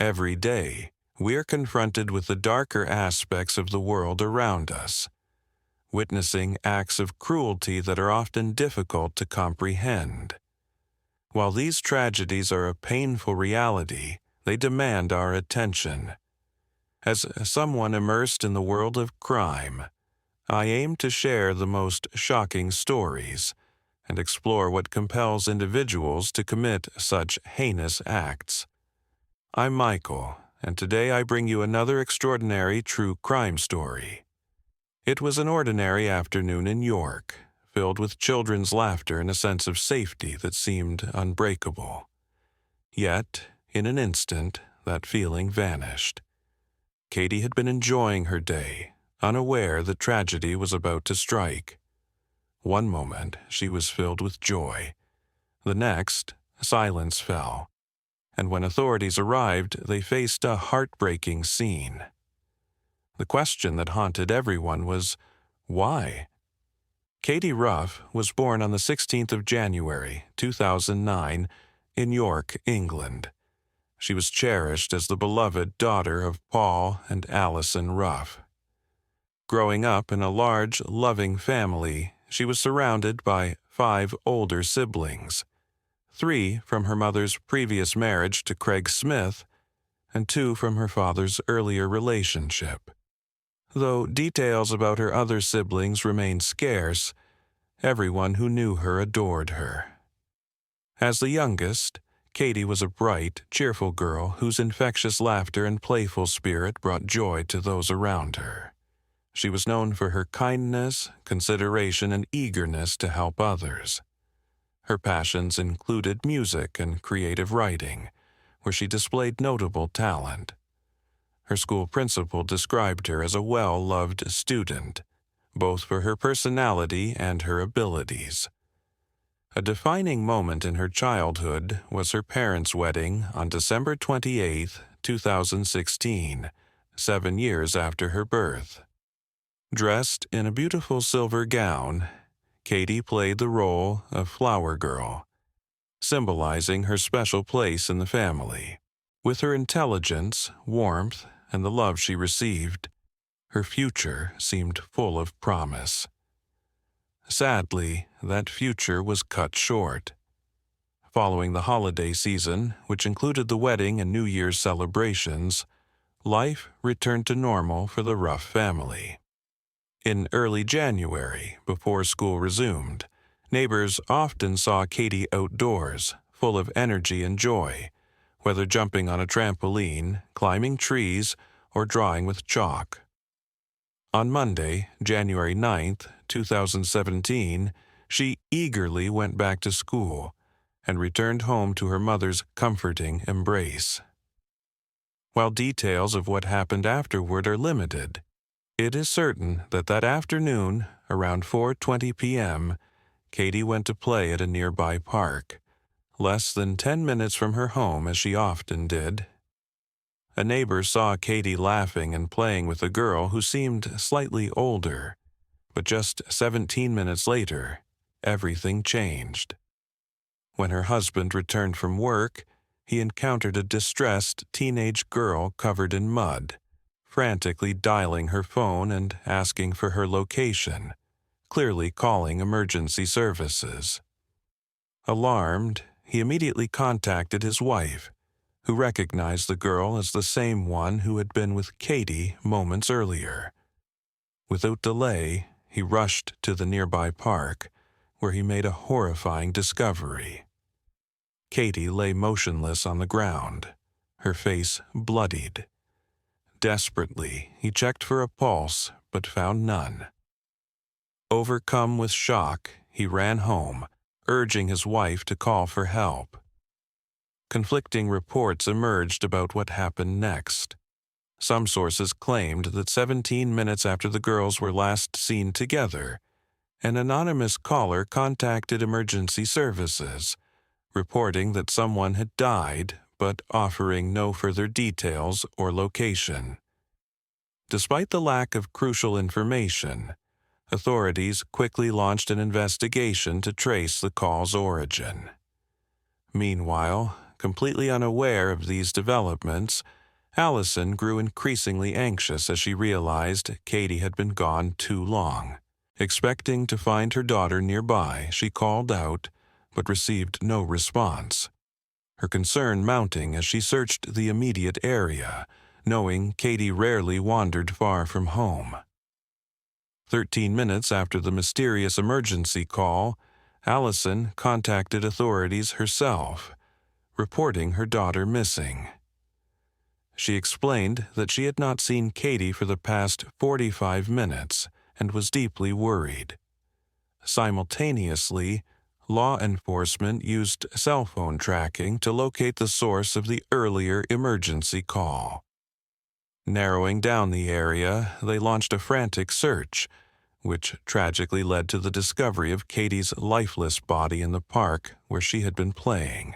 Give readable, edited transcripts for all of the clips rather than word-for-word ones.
Every day, we are confronted with the darker aspects of the world around us, witnessing acts of cruelty that are often difficult to comprehend. While these tragedies are a painful reality, they demand our attention. As someone immersed in the world of crime, I aim to share the most shocking stories and explore what compels individuals to commit such heinous acts. I'm Michael, and today I bring you another extraordinary true crime story. It was an ordinary afternoon in York, filled with children's laughter and a sense of safety that seemed unbreakable. Yet, in an instant, that feeling vanished. Katie had been enjoying her day, unaware that tragedy was about to strike. One moment, she was filled with joy. The next, silence fell, and when authorities arrived, they faced a heartbreaking scene. The question that haunted everyone was, why? Katie Ruff was born on the 16th of January, 2009, in York, England. She was cherished as the beloved daughter of Paul and Alison Ruff. Growing up in a large, loving family, she was surrounded by 5 older siblings, 3 from her mother's previous marriage to Craig Smith, and 2 from her father's earlier relationship. Though details about her other siblings remained scarce, everyone who knew her adored her. As the youngest, Katie was a bright, cheerful girl whose infectious laughter and playful spirit brought joy to those around her. She was known for her kindness, consideration, and eagerness to help others. Her passions included music and creative writing, where she displayed notable talent. Her school principal described her as a well-loved student, both for her personality and her abilities. A defining moment in her childhood was her parents' wedding on December 28, 2016, 7 years after her birth. Dressed in a beautiful silver gown, Katie played the role of flower girl, symbolizing her special place in the family. With her intelligence, warmth, and the love she received, her future seemed full of promise. Sadly, that future was cut short. Following the holiday season, which included the wedding and New Year's celebrations, life returned to normal for the Ruff family. In early January, before school resumed, neighbors often saw Katie outdoors, full of energy and joy, whether jumping on a trampoline, climbing trees, or drawing with chalk. On Monday, January 9, 2017, she eagerly went back to school and returned home to her mother's comforting embrace. While details of what happened afterward are limited, it is certain that afternoon, around 4:20 p.m., Katie went to play at a nearby park, less than 10 minutes from her home as she often did. A neighbor saw Katie laughing and playing with a girl who seemed slightly older, but just 17 minutes later, everything changed. When her husband returned from work, he encountered a distressed teenage girl covered in mud, frantically dialing her phone and asking for her location, clearly calling emergency services. Alarmed, he immediately contacted his wife, who recognized the girl as the same one who had been with Katie moments earlier. Without delay, he rushed to the nearby park, where he made a horrifying discovery. Katie lay motionless on the ground, her face bloodied. Desperately, he checked for a pulse, but found none. Overcome with shock, he ran home, urging his wife to call for help. Conflicting reports emerged about what happened next. Some sources claimed that 17 minutes after the girls were last seen together, an anonymous caller contacted emergency services, reporting that someone had died but offering no further details or location. Despite the lack of crucial information, authorities quickly launched an investigation to trace the call's origin. Meanwhile, completely unaware of these developments, Allison grew increasingly anxious as she realized Katie had been gone too long. Expecting to find her daughter nearby, she called out, but received no response. Her concern mounting as she searched the immediate area, knowing Katie rarely wandered far from home. 13 minutes after the mysterious emergency call, Allison contacted authorities herself, reporting her daughter missing. She explained that she had not seen Katie for the past 45 minutes and was deeply worried. Simultaneously, law enforcement used cell phone tracking to locate the source of the earlier emergency call. Narrowing down the area, they launched a frantic search, which tragically led to the discovery of Katie's lifeless body in the park where she had been playing.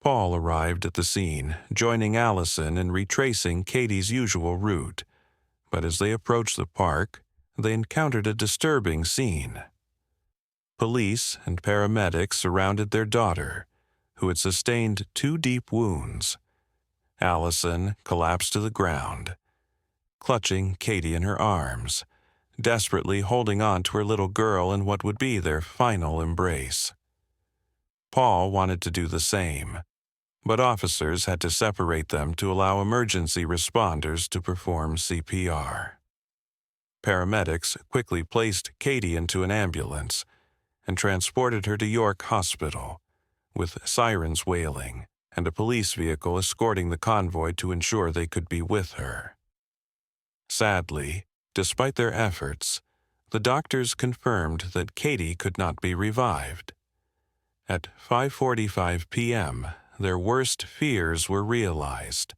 Paul arrived at the scene, joining Allison in retracing Katie's usual route, but as they approached the park, they encountered a disturbing scene. Police and paramedics surrounded their daughter, who had sustained 2 deep wounds. Allison collapsed to the ground, clutching Katie in her arms, desperately holding on to her little girl in what would be their final embrace. Paul wanted to do the same, but officers had to separate them to allow emergency responders to perform CPR. Paramedics quickly placed Katie into an ambulance and transported her to York Hospital, with sirens wailing and a police vehicle escorting the convoy to ensure they could be with her. Sadly, despite their efforts, the doctors confirmed that Katie could not be revived. At 5:45 p.m., their worst fears were realized,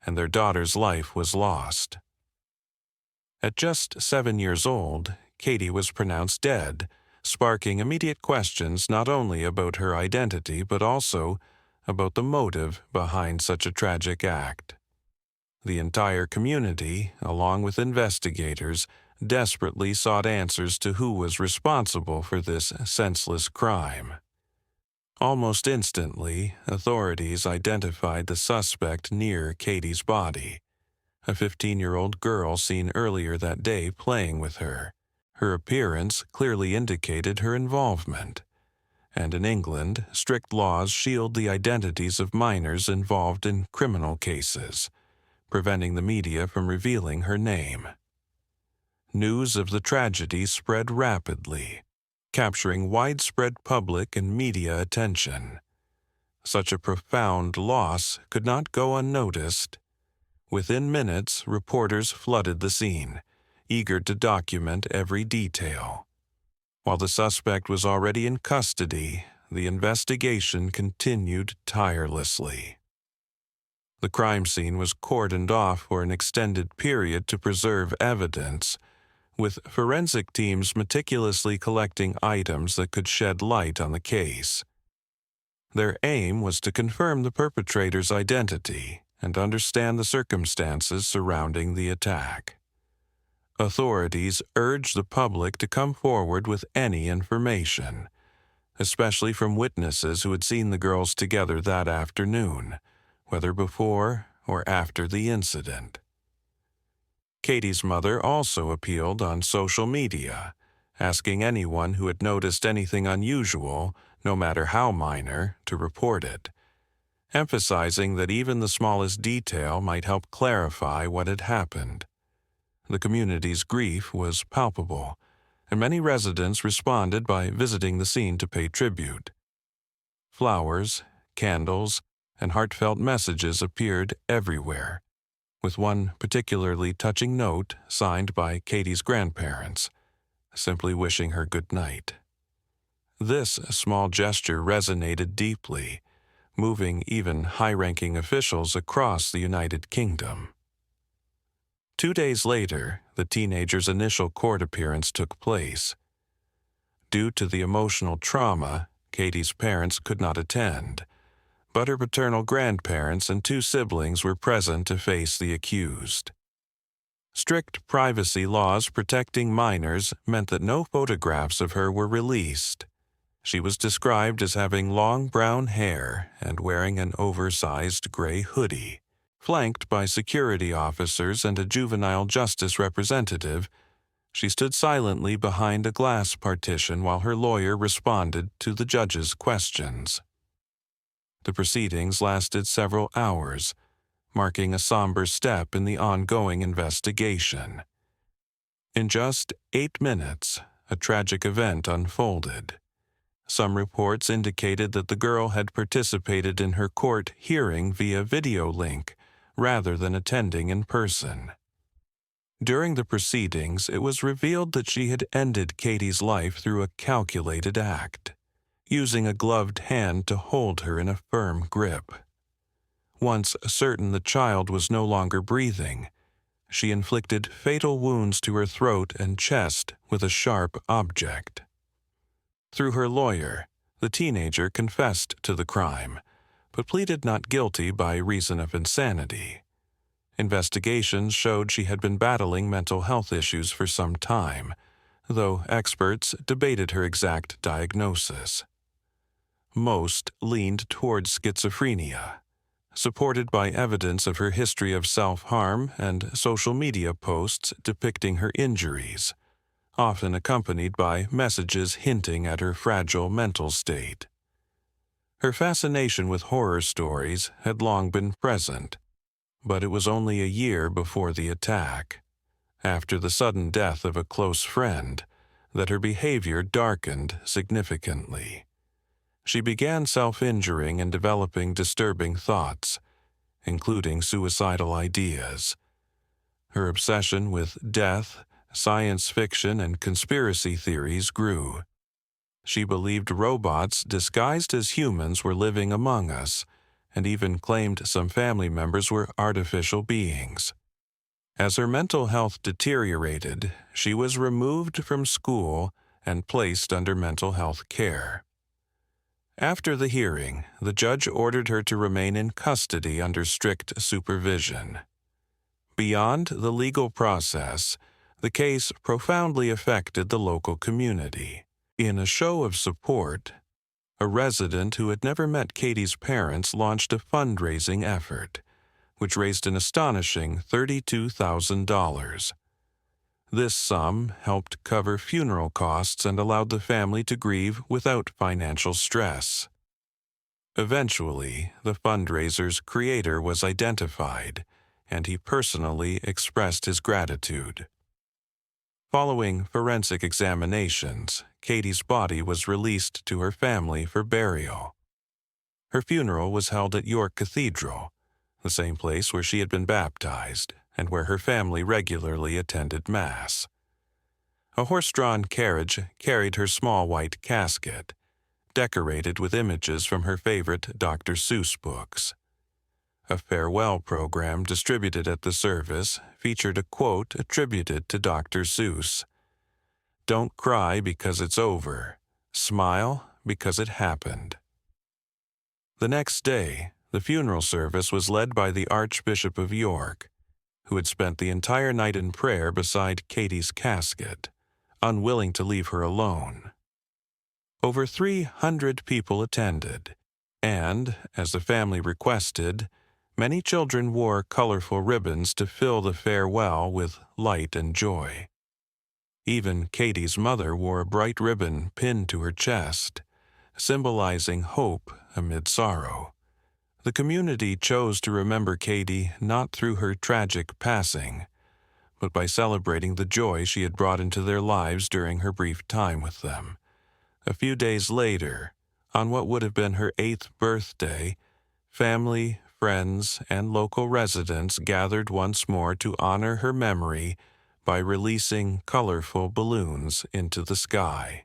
and their daughter's life was lost. At just 7 years old, Katie was pronounced dead, sparking immediate questions not only about her identity but also about the motive behind such a tragic act. The entire community, along with investigators, desperately sought answers to who was responsible for this senseless crime. Almost instantly, authorities identified the suspect near Katie's body, a 15-year-old girl seen earlier that day playing with her. Her appearance clearly indicated her involvement, and in England, strict laws shield the identities of minors involved in criminal cases, preventing the media from revealing her name. News of the tragedy spread rapidly, capturing widespread public and media attention. Such a profound loss could not go unnoticed. Within minutes, reporters flooded the scene, eager to document every detail. While the suspect was already in custody, the investigation continued tirelessly. The crime scene was cordoned off for an extended period to preserve evidence, with forensic teams meticulously collecting items that could shed light on the case. Their aim was to confirm the perpetrator's identity and understand the circumstances surrounding the attack. Authorities urged the public to come forward with any information, especially from witnesses who had seen the girls together that afternoon, whether before or after the incident. Katie's mother also appealed on social media, asking anyone who had noticed anything unusual, no matter how minor, to report it, emphasizing that even the smallest detail might help clarify what had happened. The community's grief was palpable, and many residents responded by visiting the scene to pay tribute. Flowers, candles, and heartfelt messages appeared everywhere, with one particularly touching note signed by Katie's grandparents, simply wishing her good night. This small gesture resonated deeply, moving even high-ranking officials across the United Kingdom. 2 days later, the teenager's initial court appearance took place. Due to the emotional trauma, Katie's parents could not attend, but her paternal grandparents and 2 siblings were present to face the accused. Strict privacy laws protecting minors meant that no photographs of her were released. She was described as having long brown hair and wearing an oversized gray hoodie. Flanked by security officers and a juvenile justice representative, she stood silently behind a glass partition while her lawyer responded to the judge's questions. The proceedings lasted several hours, marking a somber step in the ongoing investigation. In just 8 minutes, a tragic event unfolded. Some reports indicated that the girl had participated in her court hearing via video link rather than attending in person. During the proceedings, it was revealed that she had ended Katie's life through a calculated act, using a gloved hand to hold her in a firm grip. Once certain the child was no longer breathing, she inflicted fatal wounds to her throat and chest with a sharp object. Through her lawyer, the teenager confessed to the crime, but pleaded not guilty by reason of insanity. Investigations showed she had been battling mental health issues for some time, though experts debated her exact diagnosis. Most leaned towards schizophrenia, supported by evidence of her history of self-harm and social media posts depicting her injuries, often accompanied by messages hinting at her fragile mental state. Her fascination with horror stories had long been present, but it was only a year before the attack, after the sudden death of a close friend, that her behavior darkened significantly. She began self-injuring and developing disturbing thoughts, including suicidal ideas. Her obsession with death, science fiction, and conspiracy theories grew. She believed robots disguised as humans were living among us, and even claimed some family members were artificial beings. As her mental health deteriorated, she was removed from school and placed under mental health care. After the hearing, the judge ordered her to remain in custody under strict supervision. Beyond the legal process, the case profoundly affected the local community. In a show of support, a resident who had never met Katie's parents launched a fundraising effort, which raised an astonishing $32,000. This sum helped cover funeral costs and allowed the family to grieve without financial stress. Eventually, the fundraiser's creator was identified, and he personally expressed his gratitude. Following forensic examinations, Katie's body was released to her family for burial. Her funeral was held at York Cathedral, the same place where she had been baptized and where her family regularly attended Mass. A horse-drawn carriage carried her small white casket, decorated with images from her favorite Dr. Seuss books. A farewell program distributed at the service featured a quote attributed to Dr. Seuss: "Don't cry because it's over. Smile because it happened." The next day, the funeral service was led by the Archbishop of York, who had spent the entire night in prayer beside Katie's casket, unwilling to leave her alone. Over 300 people attended, and, as the family requested, many children wore colorful ribbons to fill the farewell with light and joy. Even Katie's mother wore a bright ribbon pinned to her chest, symbolizing hope amid sorrow. The community chose to remember Katie not through her tragic passing, but by celebrating the joy she had brought into their lives during her brief time with them. A few days later, on what would have been her 8th birthday, family, friends, and local residents gathered once more to honor her memory by releasing colorful balloons into the sky.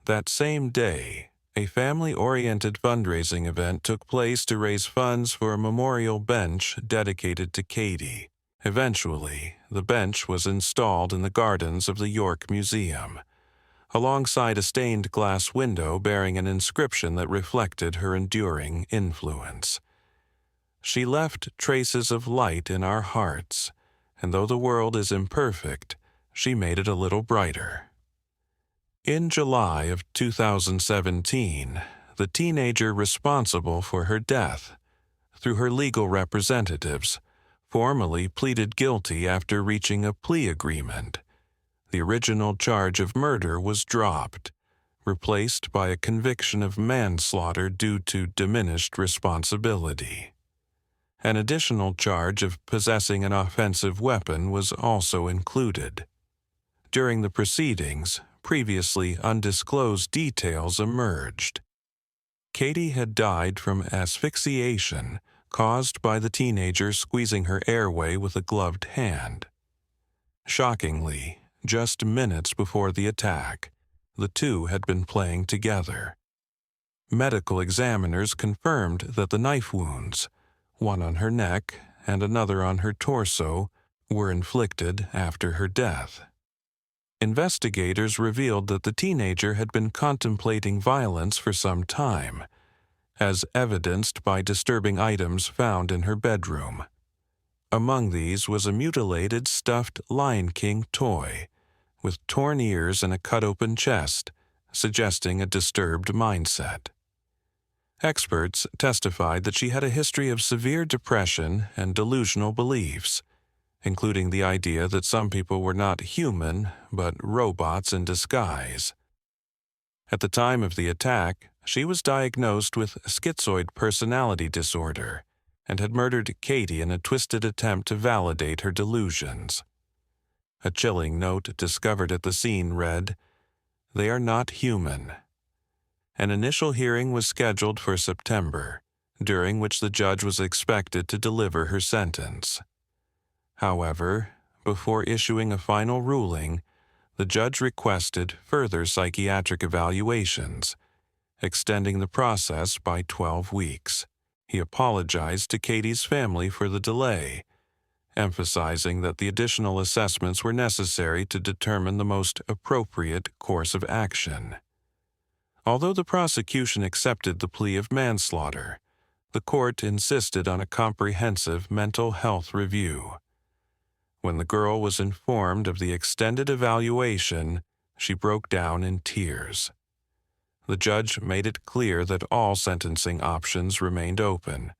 That same day, a family-oriented fundraising event took place to raise funds for a memorial bench dedicated to Katie. Eventually, the bench was installed in the gardens of the York Museum, alongside a stained glass window bearing an inscription that reflected her enduring influence. She left traces of light in our hearts, and though the world is imperfect, she made it a little brighter. In July of 2017, the teenager responsible for her death, through her legal representatives, formally pleaded guilty after reaching a plea agreement. The original charge of murder was dropped, replaced by a conviction of manslaughter due to diminished responsibility. An additional charge of possessing an offensive weapon was also included. During the proceedings, previously undisclosed details emerged. Katie had died from asphyxiation caused by the teenager squeezing her airway with a gloved hand. Shockingly, just minutes before the attack, the two had been playing together. Medical examiners confirmed that the knife wounds, one on her neck and another on her torso, were inflicted after her death. Investigators revealed that the teenager had been contemplating violence for some time, as evidenced by disturbing items found in her bedroom. Among these was a mutilated stuffed Lion King toy, with torn ears and a cut-open chest, suggesting a disturbed mindset. Experts testified that she had a history of severe depression and delusional beliefs, including the idea that some people were not human, but robots in disguise. At the time of the attack, she was diagnosed with schizoid personality disorder and had murdered Katie in a twisted attempt to validate her delusions. A chilling note discovered at the scene read, "They are not human." An initial hearing was scheduled for September, during which the judge was expected to deliver her sentence. However, before issuing a final ruling, the judge requested further psychiatric evaluations, extending the process by 12 weeks. He apologized to Katie's family for the delay, emphasizing that the additional assessments were necessary to determine the most appropriate course of action. Although the prosecution accepted the plea of manslaughter, the court insisted on a comprehensive mental health review. When the girl was informed of the extended evaluation, she broke down in tears. The judge made it clear that all sentencing options remained open,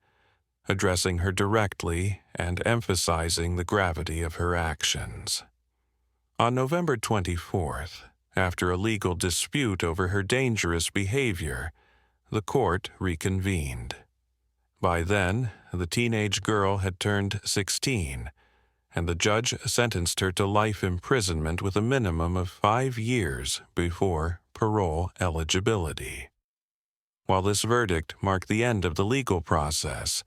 addressing her directly and emphasizing the gravity of her actions. On November 24th, after a legal dispute over her dangerous behavior, the court reconvened. By then, the teenage girl had turned 16, and the judge sentenced her to life imprisonment with a minimum of 5 years before parole eligibility. While this verdict marked the end of the legal process,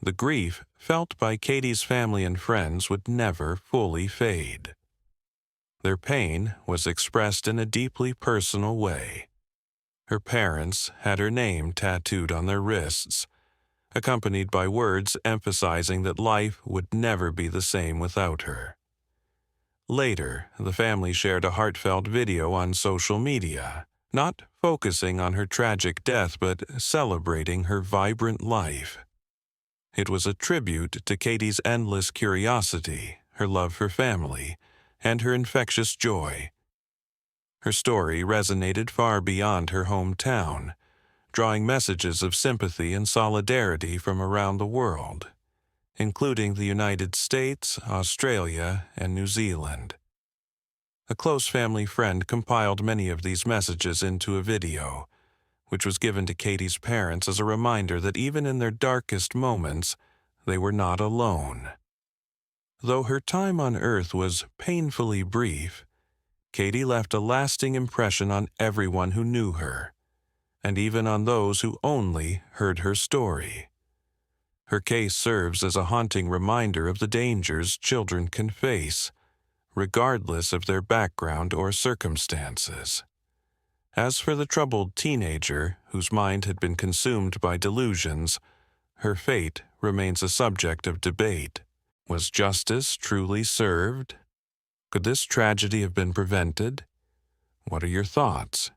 the grief felt by Katie's family and friends would never fully fade. Their pain was expressed in a deeply personal way. Her parents had her name tattooed on their wrists, accompanied by words emphasizing that life would never be the same without her. Later, the family shared a heartfelt video on social media, not focusing on her tragic death but celebrating her vibrant life. It was a tribute to Katie's endless curiosity, her love for family, and her infectious joy. Her story resonated far beyond her hometown, drawing messages of sympathy and solidarity from around the world, including the United States, Australia, and New Zealand. A close family friend compiled many of these messages into a video, which was given to Katie's parents as a reminder that even in their darkest moments, they were not alone. Though her time on Earth was painfully brief, Katie left a lasting impression on everyone who knew her, and even on those who only heard her story. Her case serves as a haunting reminder of the dangers children can face, regardless of their background or circumstances. As for the troubled teenager, whose mind had been consumed by delusions, her fate remains a subject of debate. Was justice truly served? Could this tragedy have been prevented? What are your thoughts?